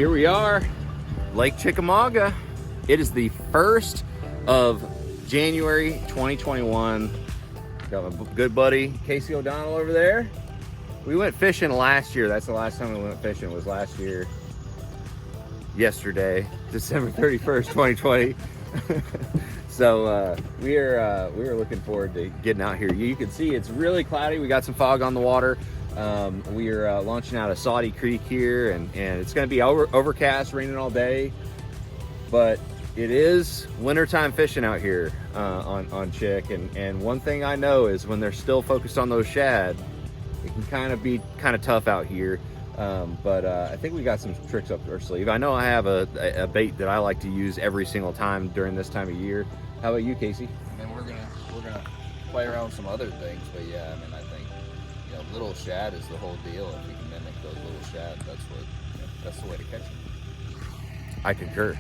here we are, Lake Chickamauga. It is the 1st of January 2021. Got my good buddy Casey O'Donnell over there. We went fishing last year. That's the last time we went fishing, was last year. Yesterday, December 31st, 2020. So we were looking forward to getting out here. You can see it's really cloudy. We got some fog on the water. We are launching out of Saudi Creek here, and it's going to be overcast, raining all day. But it is wintertime fishing out here on Chick. And one thing I know is when they're still focused on those shad, it can kind of be tough out here. But I think we got some tricks up our sleeve. I know I have a bait that I like to use every single time during this time of year. How about you, Casey? And we're gonna play around with some other things, but yeah, I mean, I think, you know, little shad is the whole deal. If we can mimic those little shad, that's the way to catch them. I concur.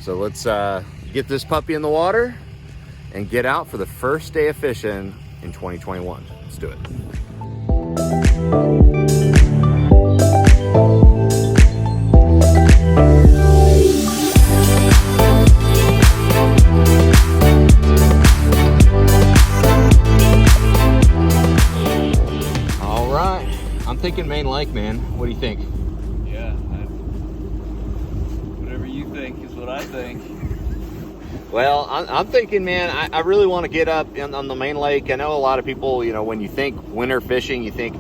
So let's get this puppy in the water and get out for the first day of fishing in 2021. Let's do it. Thinking Main Lake, man. What do you think? Yeah, whatever you think is what I think. Well, I'm thinking, man, I really want to get up on the Main Lake. I know a lot of people, you know, when you think winter fishing, you think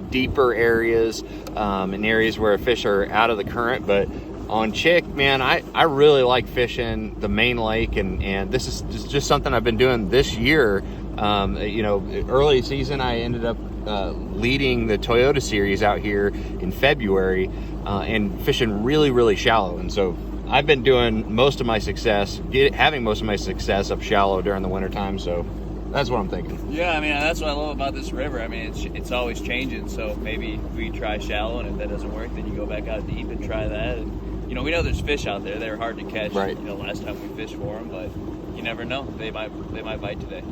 deeper areas and areas where fish are out of the current. But on Chick, man, I really like fishing the Main Lake, and this is just something I've been doing this year. You know, early season, I ended up leading the Toyota series out here in February and fishing really shallow. And so I've been doing most of my success, having most of my success up shallow during the wintertime. So that's what I'm thinking. Yeah, I mean, that's what I love about this river. I mean, it's always changing. So maybe we try shallow, and if that doesn't work, then you go back out deep and try that. And, you know, we know there's fish out there. They're hard to catch. Right. You know, last time we fished for them, but you never know. They might bite today.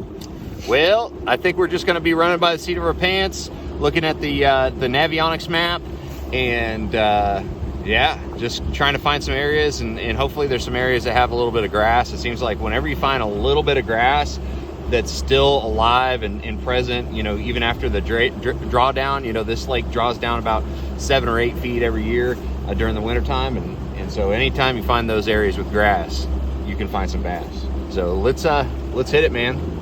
Well, I think we're just going to be running by the seat of our pants, looking at the Navionics map, and yeah, just trying to find some areas, and hopefully there's some areas that have a little bit of grass. It seems like whenever you find a little bit of grass that's still alive and present, you know, even after the drawdown, you know, this lake draws down about 7 or 8 feet every year during the wintertime, and so anytime you find those areas with grass, you can find some bass. So let's hit it, man.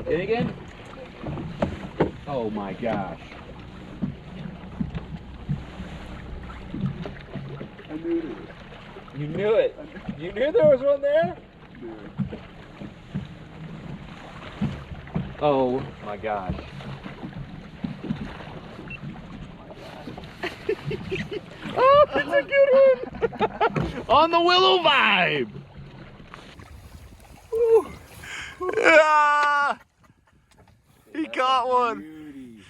Hit again? Oh my gosh. I knew it. You knew it. You knew there was one there? Oh my gosh. Oh, that's a good one. On the Willow Vibe. Woo. Ah, he caught one.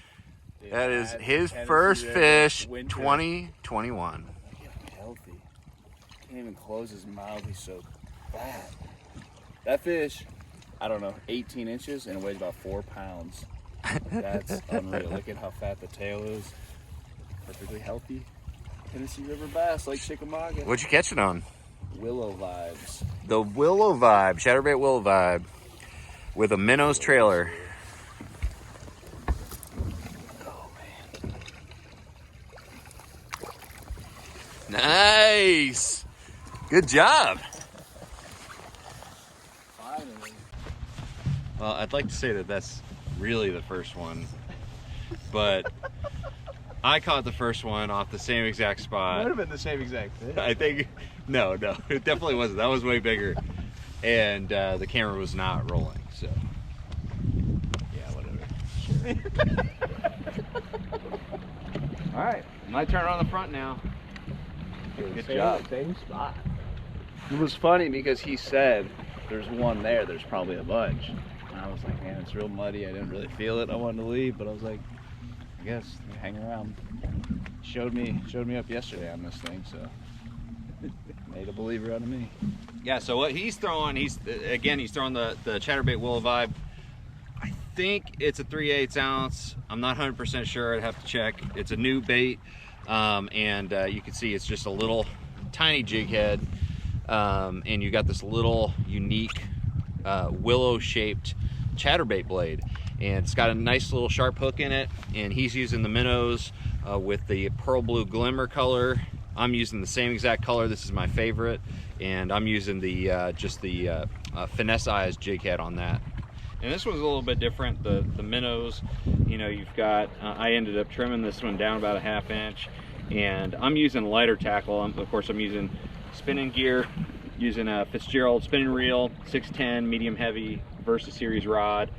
That is his first fish, 2021. Healthy. Can't even close his mouth. He's so fat. That fish, I don't know, 18 inches and it weighs about 4 pounds. That's unreal. Look at how fat the tail is. Perfectly healthy. Tennessee River bass, Lake Chickamauga. What'd you catch it on? Willow Vibes. The Willow Vibe, Chatterbait Willow Vibe, with a minnows trailer. Oh man. Nice. Good job. Finally. Well, I'd like to say that that's really the first one, but I caught the first one off the same exact spot. Might have been the same exact fish. I think, no, it definitely wasn't. That was way bigger. And the camera was not rolling, so. Yeah, whatever. Sure. All right, my turn on the front now. Good job. Same spot. It was funny because he said there's one there, there's probably a bunch. I was like, man, it's real muddy. I didn't really feel it. I wanted to leave, but I was like, I guess hang around. Showed me up yesterday on this thing, so made a believer out of me. Yeah, so what he's throwing, he's throwing the chatterbait willow vibe. I think it's a 3/8 ounce. I'm not 100% sure. I'd have to check. It's a new bait, and you can see it's just a little tiny jig head, and you got this little unique willow shaped chatterbait blade, and it's got a nice little sharp hook in it, and he's using the minnows with the pearl blue glimmer color. I'm using the same exact color. This is my favorite, and I'm using the just the finesse eyes jig head on that. And this one's a little bit different. The minnows, you know, you've got I ended up trimming this one down about a 1/2 inch, and I'm using lighter tackle. Of course, I'm using spinning gear, using a Fitzgerald spinning reel, 610 medium heavy Versa series rod,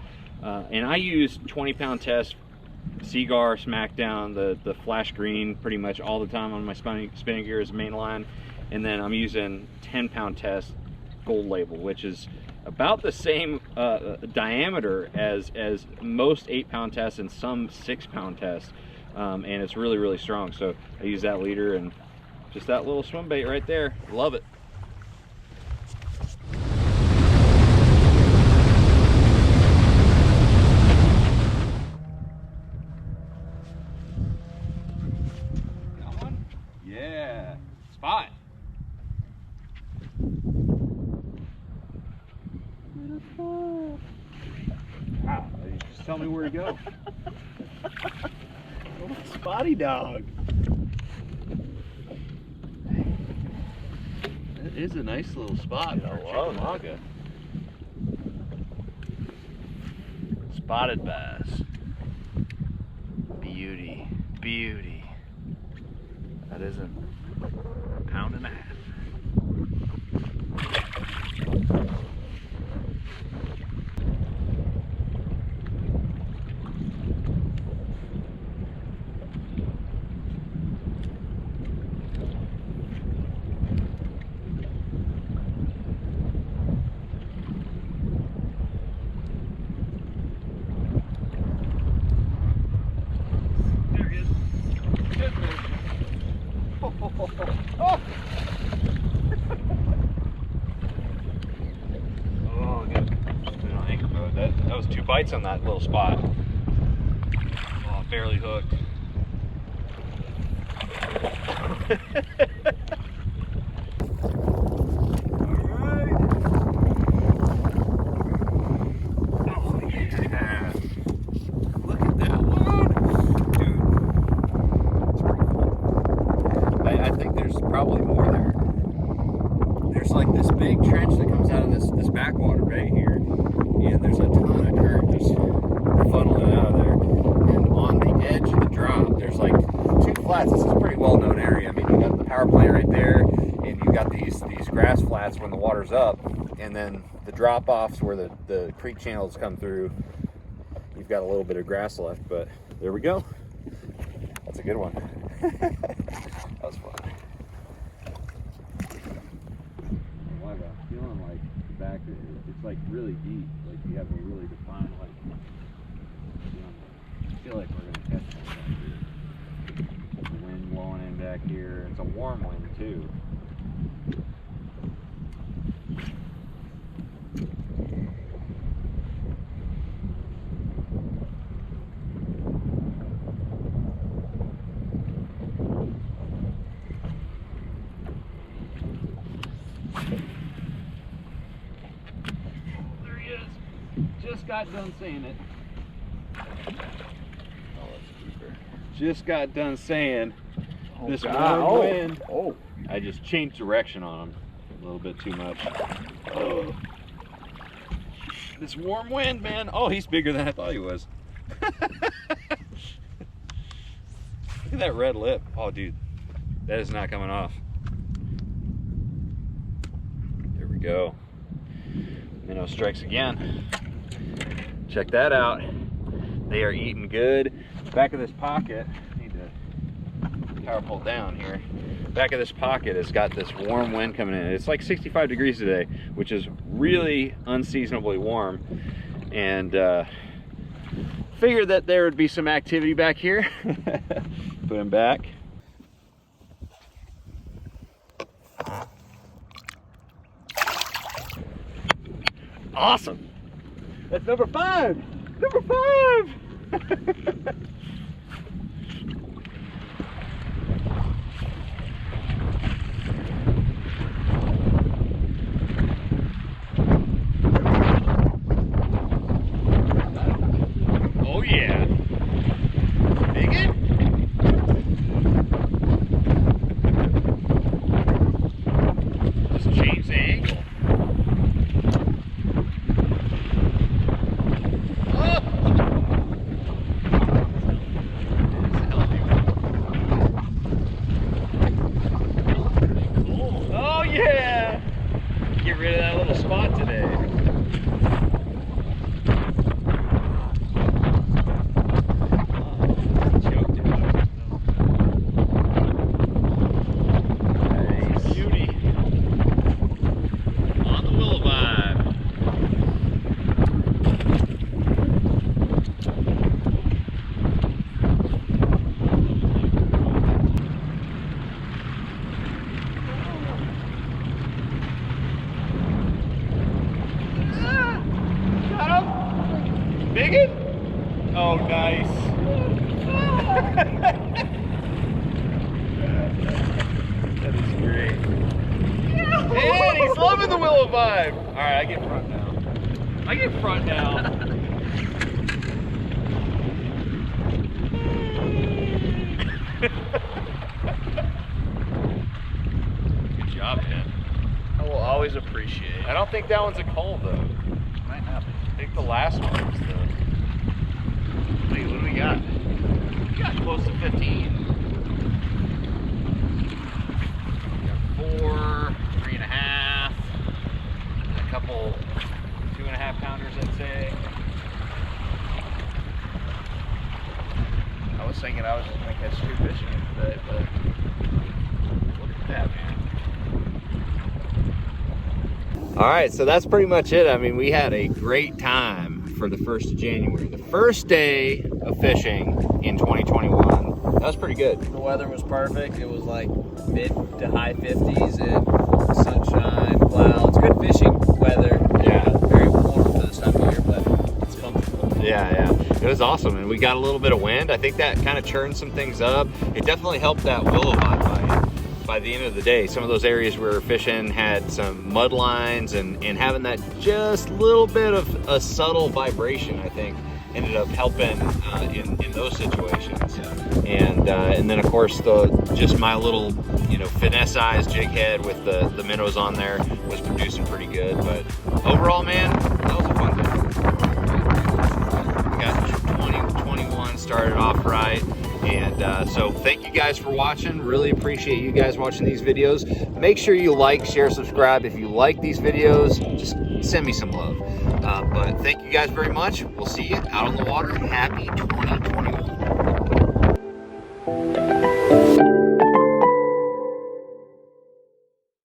and I use 20-pound test Seagar Smackdown, the flash green, pretty much all the time on my spinning gear as main line. And then I'm using 10-pound test Gold Label, which is about the same diameter as most 8-pound tests and some 6-pound tests, and it's really, really strong. So I use that leader, and just that little swim bait right there. Love it. Yeah, spot. Wow, just tell me where to go. Little spotty dog. That is a nice little spot for Chickamauga. Spotted bass. Beauty, beauty. That isn't a pound and a half. There he is. Good fish. Oh, good. Just put it on anchor mode. That was 2 bites on that little spot. Oh, barely hooked. Probably more there. There's like this big trench that comes out of this backwater bay here, and there's a ton of current just funneling out of there. And on the edge of the drop, there's like 2 flats. This is a pretty well-known area. I mean, you got the power plant right there, and you got these grass flats when the water's up, and then the drop-offs where the creek channels come through. You've got a little bit of grass left, but there we go. That's a good one. That was fun. Feeling like back, it's like really deep, like you have a really defined, like, I feel like we're gonna catch one back here. The wind blowing in back here. It's a warm wind too. Just got done saying it. Oh, that's deeper. Just got done saying this warm wind. Oh, I just changed direction on him a little bit too much. Oh, this warm wind, man. Oh, he's bigger than I thought he was. Look at that red lip. Oh, dude, that is not coming off. There we go. Minnow strikes again. Check that out. They are eating good. Back of this pocket, I need to power pull down here. Back of this pocket has got this warm wind coming in. It's like 65 degrees today, which is really unseasonably warm. and figured that there would be some activity back here. Put him back. Awesome. That's number 5. Number 5. Oh yeah. Bigot? Just change the angle. Oh yeah! Get rid of that little spot today. Nice. Beauty. On the willow vibe. Got him? Bigot? Oh, nice. That is great. And he's loving the willow vibe. All right, I get front now. I get front now. Good job, man. I will always appreciate it. I don't think that one's a cold though. Might not be. I think the last one was the. Wait, what do we got? We got close to 15. We got 4, 3.5, and a couple 2.5 pounders, I'd say. I was thinking I was just gonna catch 2 fish in today, but look at that, man. All right, so that's pretty much it. I mean, we had a great time for the 1st of January. The first day of fishing in 2021. That was pretty good. The weather was perfect. It was like mid to high 50s and sunshine, clouds, good fishing weather. Yeah. Very warm for this time of year, but it's comfortable. Yeah, it was awesome, and we got a little bit of wind. I think that kind of churned some things up. It definitely helped that willow vibe by the end of the day. Some of those areas we were fishing had some mud lines, and having that just little bit of a subtle vibration, I think, ended up helping in those situations. Yeah. And then of course just my little finesse size jig head with the minnows on there was producing pretty good. But overall, man, that was a fun day. We got 2021 started off right. And so thank you guys for watching. Really appreciate you guys watching these videos. Make sure you like, share, subscribe. If you like these videos, just send me some love. But thank you guys very much. We'll see you out on the water. Happy 2021.